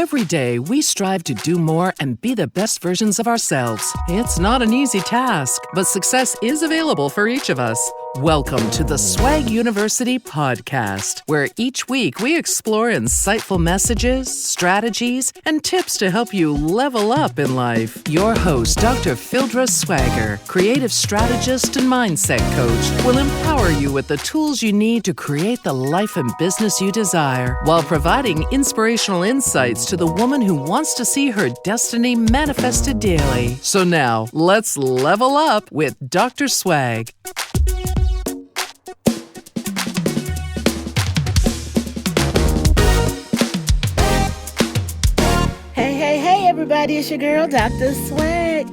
Every day, we strive to do more and be the best versions of ourselves. It's not an easy task, but success is available for each of us. Welcome to the Swag University podcast, where each week we explore insightful messages, strategies, and tips to help you level up in life. Your host, Dr. Phildra Swagger, creative strategist and mindset coach, will empower you with the tools you need to create the life and business you desire, while providing inspirational insights to the woman who wants to see her destiny manifested daily. So now, let's level up with Dr. Swag. Hey, everybody, it's your girl, Dr. Swag.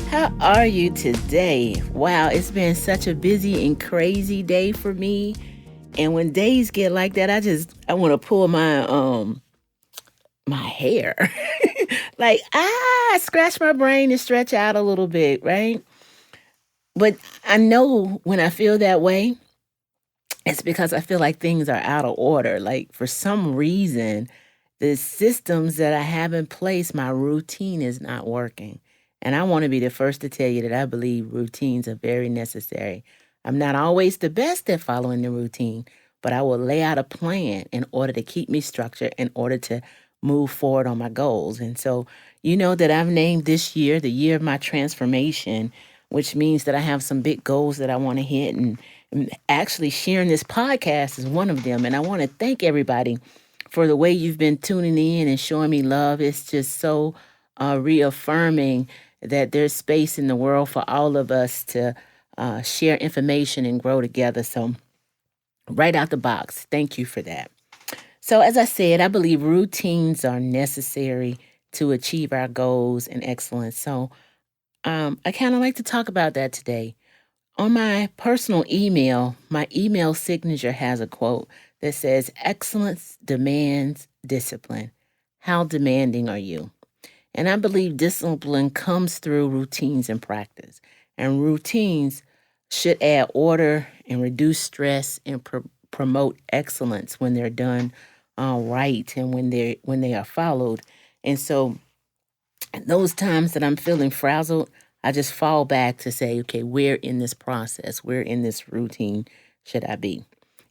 How are you today? Wow, it's been such a busy and crazy day for me. And when days get like that, I want to pull my hair. Like, scratch my brain and stretch out a little bit, right? But I know when I feel that way, it's because I feel like things are out of order. Like, for some reason, the systems that I have in place, my routine is not working. And I want to be the first to tell you that I believe routines are very necessary. I'm not always the best at following the routine, but I will lay out a plan in order to keep me structured, in order to move forward on my goals. And so, you know that I've named this year the year of my transformation, which means that I have some big goals that I want to hit. And actually sharing this podcast is one of them. And I want to thank everybody for the way you've been tuning in and showing me love. It's just so reaffirming that there's space in the world for all of us to share information and grow together. So right out the box, thank you for that. So as I said, I believe routines are necessary to achieve our goals and excellence. So I kind of like to talk about that today. On my personal email, my email signature has a quote that says, "Excellence demands discipline. How demanding are you?" And I believe discipline comes through routines and practice. And routines should add order and reduce stress and promote excellence when they're done right and when they are followed. And so those times that I'm feeling frazzled, I just fall back to say, okay, where in this process, where in this routine should I be?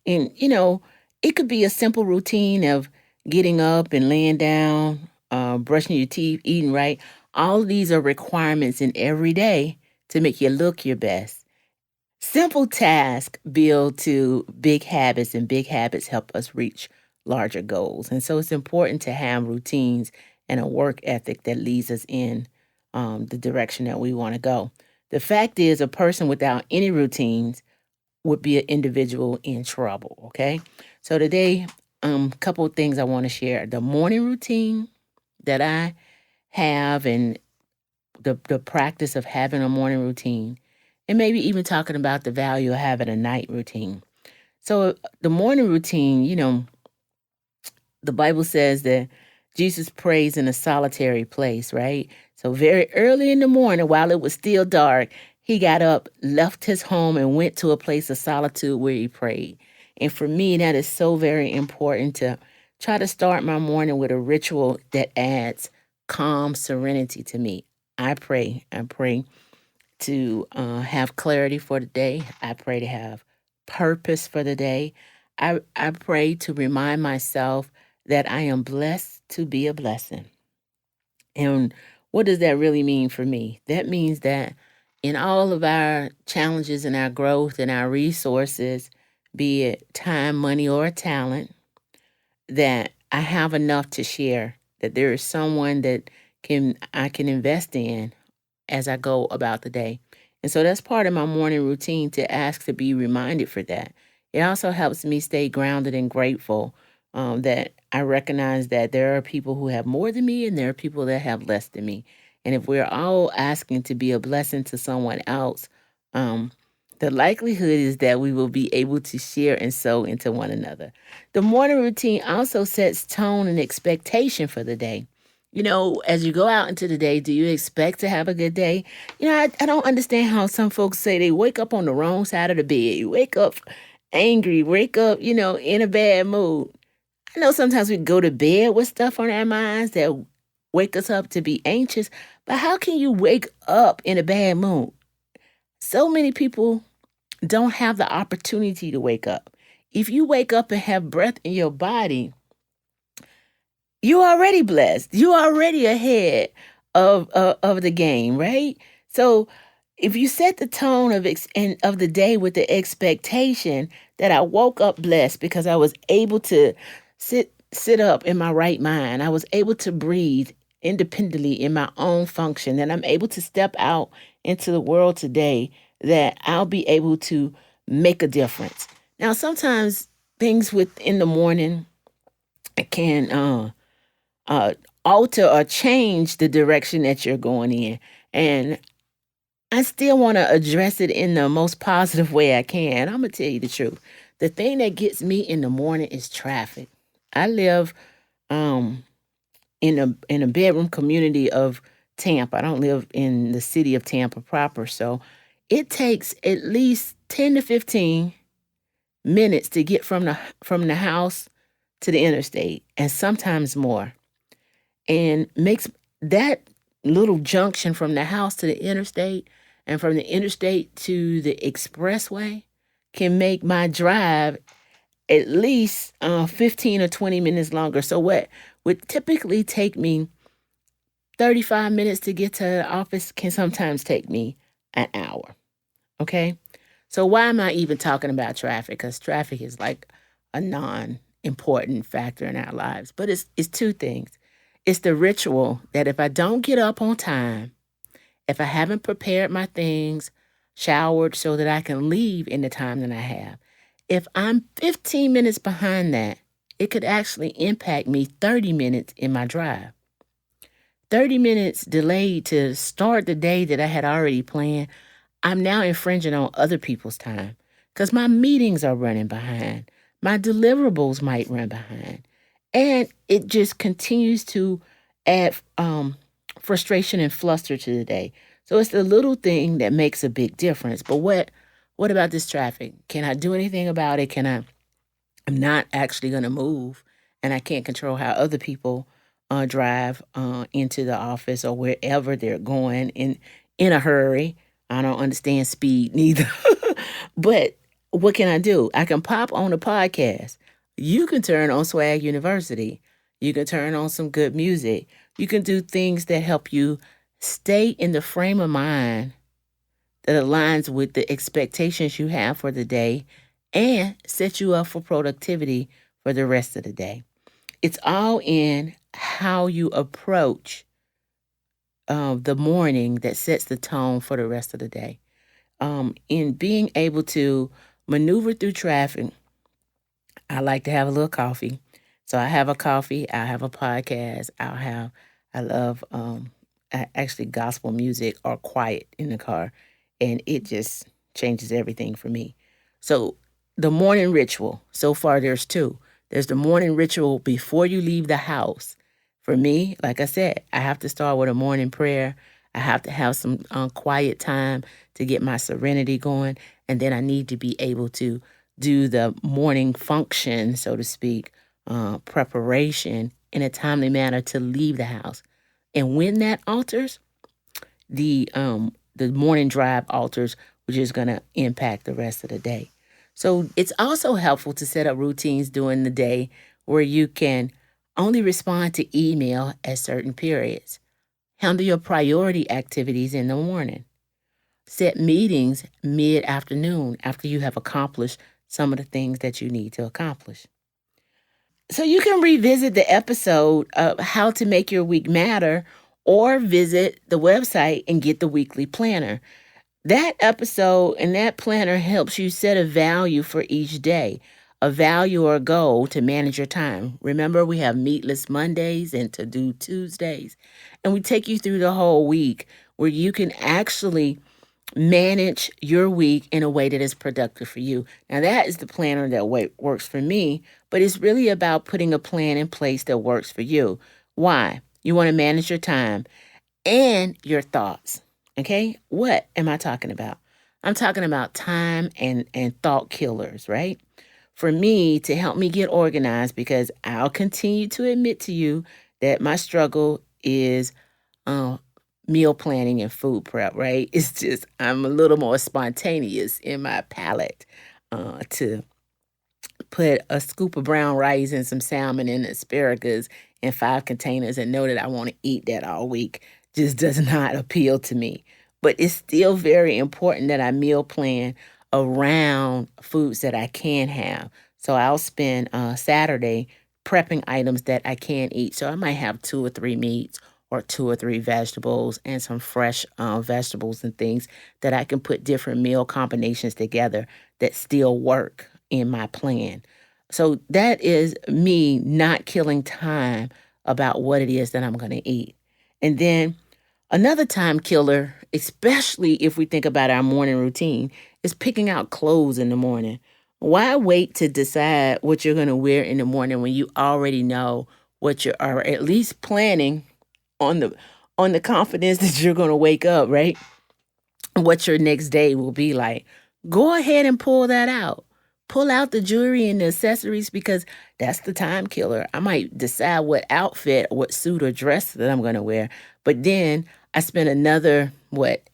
And, it could be a simple routine of getting up and laying down, brushing your teeth, eating right. All of these are requirements in every day to make you look your best. Simple tasks build to big habits, and big habits help us reach larger goals. And so it's important to have routines and a work ethic that leads us in the direction that we want to go. The fact is, a person without any routines would be an individual in trouble, okay? So today, a couple of things I want to share. The morning routine that I have, and the practice of having a morning routine, and maybe even talking about the value of having a night routine. So the morning routine, the Bible says that Jesus prays in a solitary place, right? So very early in the morning, while it was still dark, he got up, left his home, and went to a place of solitude where he prayed. And for me, that is so very important, to try to start my morning with a ritual that adds calm serenity to me. I pray to have clarity for the day. I pray to have purpose for the day. I pray to remind myself that I am blessed to be a blessing. And what does that really mean for me? That means that in all of our challenges and our growth and our resources, be it time, money, or talent, that I have enough to share, that there is someone that I can invest in as I go about the day. And so that's part of my morning routine, to ask to be reminded for that. It also helps me stay grounded and grateful, that I recognize that there are people who have more than me and there are people that have less than me. And if we're all asking to be a blessing to someone else, the likelihood is that we will be able to share and sow into one another. The morning routine also sets tone and expectation for the day. As you go out into the day, do you expect to have a good day? I don't understand how some folks say they wake up on the wrong side of the bed. You wake up angry, wake up, in a bad mood. I know sometimes we go to bed with stuff on our minds that wake us up to be anxious, but how can you wake up in a bad mood? So many people don't have the opportunity to wake up. If you wake up and have breath in your body, you're already blessed. You're already ahead of the game, right? So if you set the tone of the day with the expectation that I woke up blessed because I was able to sit up in my right mind, I was able to breathe independently in my own function, that I'm able to step out into the world today, that I'll be able to make a difference. Now, sometimes things within the morning can uh, alter or change the direction that you're going in. And I still want to address it in the most positive way I can. I'm going to tell you the truth. The thing that gets me in the morning is traffic. I live um, in a bedroom community of Tampa. I don't live in the city of Tampa proper. So it takes at least 10 to 15 minutes to get from the house to the interstate, and sometimes more. And makes that little junction from the house to the interstate and from the interstate to the expressway can make my drive at least 15 or 20 minutes longer. So what would typically take me 35 minutes to get to the office can sometimes take me an hour. Okay. So why am I even talking about traffic? Because traffic is like a non-important factor in our lives. But it's two things. It's the ritual that if I don't get up on time, if I haven't prepared my things, showered so that I can leave in the time that I have, if I'm 15 minutes behind that, it could actually impact me 30 minutes in my drive. 30 minutes delayed to start the day that I had already planned, I'm now infringing on other people's time because my meetings are running behind. My deliverables might run behind. And it just continues to add frustration and fluster to the day. So it's the little thing that makes a big difference. But what about this traffic? Can I do anything about it? I'm not actually going to move, and I can't control how other people drive into the office or wherever they're going in a hurry. I don't understand speed neither. But what can I do? I can pop on a podcast. You can turn on Swag University. You can turn on some good music. You can do things that help you stay in the frame of mind that aligns with the expectations you have for the day and set you up for productivity for the rest of the day. It's all in how you approach the morning that sets the tone for the rest of the day. In being able to maneuver through traffic, I like to have a little coffee. So I have a coffee, I have a podcast, I love actually gospel music or quiet in the car. And it just changes everything for me. So the morning ritual, so far there's two. There's the morning ritual before you leave the house. For me, like I said, I have to start with a morning prayer. I have to have some quiet time to get my serenity going. And then I need to be able to do the morning function, so to speak, preparation in a timely manner to leave the house. And when that alters, the morning drive alters, which is going to impact the rest of the day. So it's also helpful to set up routines during the day where you can only respond to email at certain periods. Handle your priority activities in the morning. Set meetings mid-afternoon after you have accomplished some of the things that you need to accomplish. So you can revisit the episode of How to Make Your Week Matter or visit the website and get the weekly planner. That episode and that planner helps you set a value for each day, a value or a goal to manage your time. Remember, we have meatless Mondays and to-do Tuesdays, and we take you through the whole week where you can actually manage your week in a way that is productive for you. Now, that is the planner that works for me, but it's really about putting a plan in place that works for you. Why? You want to manage your time and your thoughts. Okay? What am I talking about? I'm talking about time and thought killers, right? for me to help me get organized, because I'll continue to admit to you that my struggle is uh, meal planning and food prep, right? It's just, I'm a little more spontaneous in my palate to put a scoop of brown rice and some salmon and asparagus in 5 containers and know that I want to eat that all week just does not appeal to me. But it's still very important that I meal plan around foods that I can have. So I'll spend Saturday prepping items that I can eat. So I might have 2 or 3 meats or 2 or 3 vegetables and some fresh vegetables and things that I can put different meal combinations together that still work in my plan. So that is me not killing time about what it is that I'm going to eat. And then another time killer, especially if we think about our morning routine, is picking out clothes in the morning. Why wait to decide what you're going to wear in the morning when you already know what you are at least planning on the confidence that you're going to wake up, right? What your next day will be like. Go ahead and pull that out. Pull out the jewelry and the accessories, because that's the time killer. I might decide what outfit, what suit or dress that I'm going to wear, but then I spend another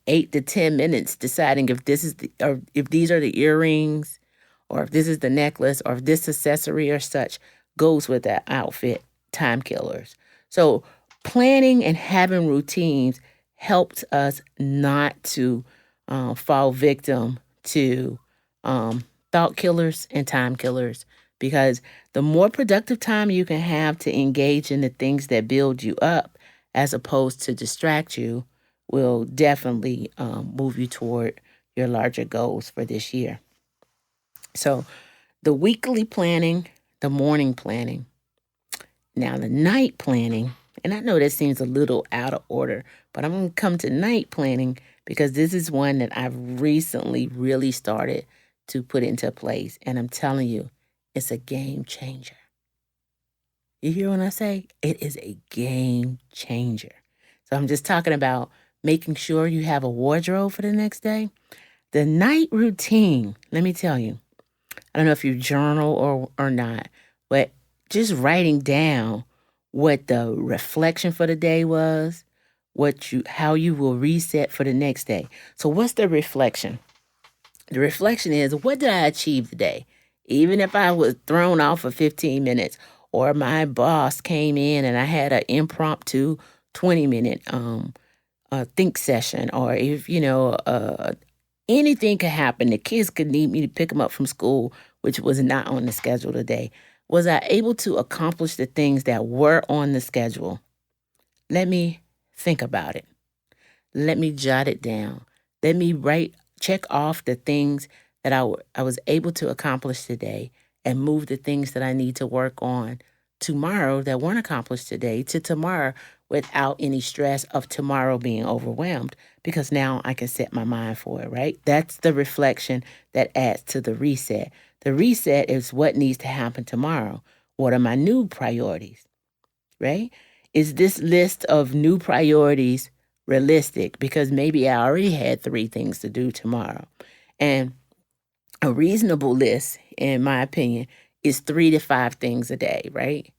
8 to 10 minutes deciding if this is or if these are the earrings, or if this is the necklace, or if this accessory or such goes with that outfit. Time killers. So planning and having routines helps us not to fall victim to thought killers and time killers, because the more productive time you can have to engage in the things that build you up as opposed to distract you will definitely move you toward your larger goals for this year. So the weekly planning, the morning planning, now the night planning, and I know that seems a little out of order, but I'm going to come to night planning because this is one that I've recently really started to put into place. And I'm telling you, it's a game changer. You hear what I say? It is a game changer. So I'm just talking about making sure you have a wardrobe for the next day. The night routine, let me tell you, I don't know if you journal or not, but just writing down what the reflection for the day was, how you will reset for the next day. So what's the reflection? The reflection is, what did I achieve today? Even if I was thrown off for 15 minutes, or my boss came in and I had an impromptu 20-minute think session, or if, anything could happen. The kids could need me to pick them up from school, which was not on the schedule today. Was I able to accomplish the things that were on the schedule? Let me think about it. Let me jot it down. Let me check off the things that I was able to accomplish today, and move the things that I need to work on tomorrow that weren't accomplished today to tomorrow without any stress of tomorrow being overwhelmed, because now I can set my mind for it, right? That's the reflection that adds to the reset. The reset is what needs to happen tomorrow. What are my new priorities, right? Is this list of new priorities realistic? Because maybe I already had 3 things to do tomorrow. And a reasonable list, in my opinion, is 3 to 5 things a day, right?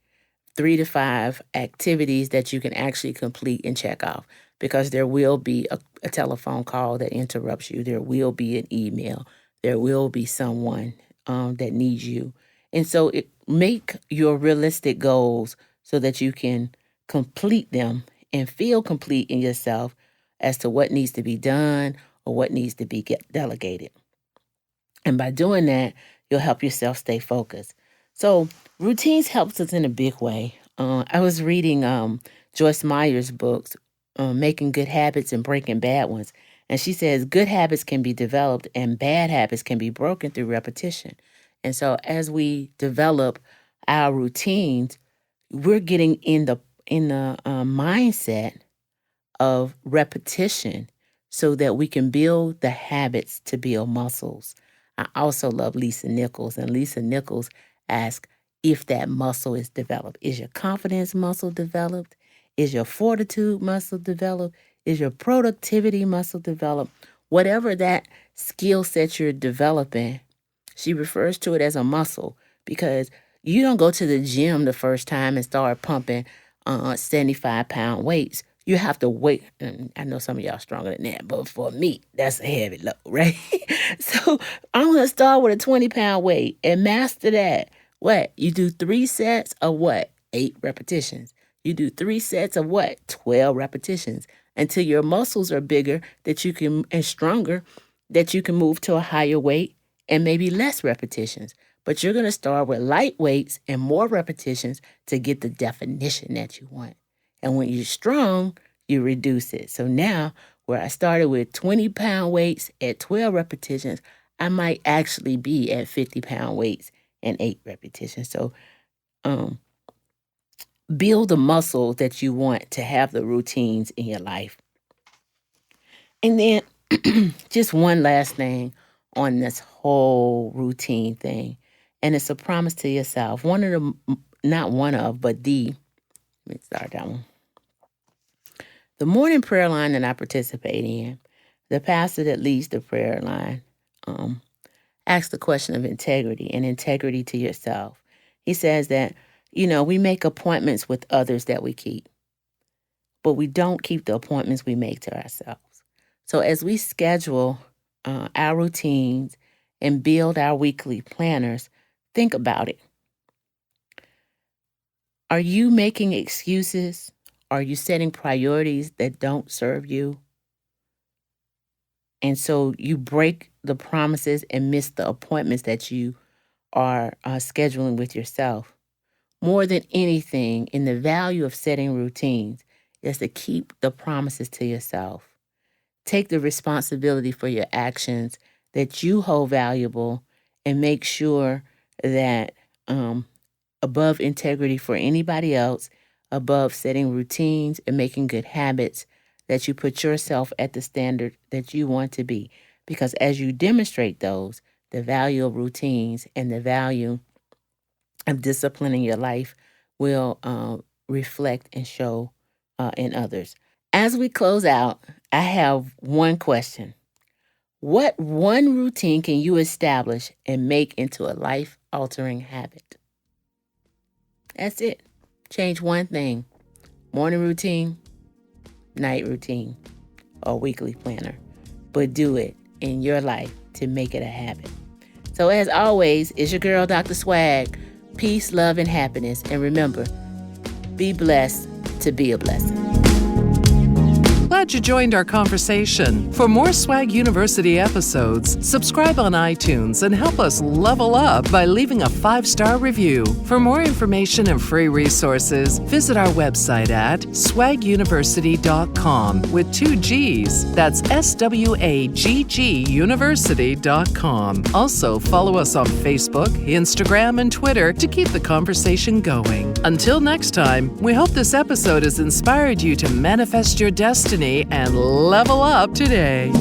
3 to 5 activities that you can actually complete and check off, because there will be a telephone call that interrupts you. There will be an email. There will be someone that needs you. And so make your realistic goals so that you can complete them and feel complete in yourself as to what needs to be done or what needs to be delegated. And by doing that, you'll help yourself stay focused. So routines helps us in a big way. I was reading Joyce Meyer's books, Making Good Habits and Breaking Bad Ones. And she says good habits can be developed and bad habits can be broken through repetition. And so as we develop our routines, we're getting in the mindset of repetition so that we can build the habits to build muscles. I also love Lisa Nichols, and Lisa Nichols asks if that muscle is developed. Is your confidence muscle developed? Is your fortitude muscle developed? Is your productivity muscle developed? Whatever that skill set you're developing, She refers to it as a muscle because you don't go to the gym the first time and start pumping 75-pound weights. You have to wait. And I know some of y'all stronger than that, but for me, that's a heavy load, right? So I'm going to start with a 20-pound weight and master that. What? You do 3 sets of what? 8 repetitions. You do 3 sets of what? 12 repetitions until your muscles are bigger that you can and stronger that you can move to a higher weight and maybe less repetitions. But you're going to start with light weights and more repetitions to get the definition that you want. And when you're strong, you reduce it. So now, where I started with 20-pound weights at 12 repetitions, I might actually be at 50-pound weights and 8 repetitions. So build the muscle that you want to have the routines in your life. And then just one last thing on this whole routine thing. And it's a promise to yourself. Let me start that one. The morning prayer line that I participate in, the pastor that leads the prayer line asks the question of integrity and integrity to yourself. He says that, we make appointments with others that we keep, but we don't keep the appointments we make to ourselves. So as we schedule our routines and build our weekly planners, think about it. Are you making excuses? Are you setting priorities that don't serve you? And so you break the promises and miss the appointments that you are scheduling with yourself. More than anything, in the value of setting routines is to keep the promises to yourself. Take the responsibility for your actions that you hold valuable and make sure that above integrity for anybody else, above setting routines and making good habits, that you put yourself at the standard that you want to be. Because as you demonstrate those, the value of routines and the value of discipline in your life will reflect and show in others. As we close out, I have one question. What one routine can you establish and make into a life-altering habit? That's it. Change one thing. Morning routine, night routine, or weekly planner. But do it in your life to make it a habit. So as always, it's your girl, Dr. Swag. Peace, love, and happiness. And remember, be blessed to be a blessing. Glad you joined our conversation. For more Swag University episodes, subscribe on iTunes and help us level up by leaving a 5-star review. For more information and free resources, visit our website at swaguniversity.com with 2 G's. That's SWAGG University.com. Also, follow us on Facebook, Instagram, and Twitter to keep the conversation going. Until next time, we hope this episode has inspired you to manifest your destiny and level up today.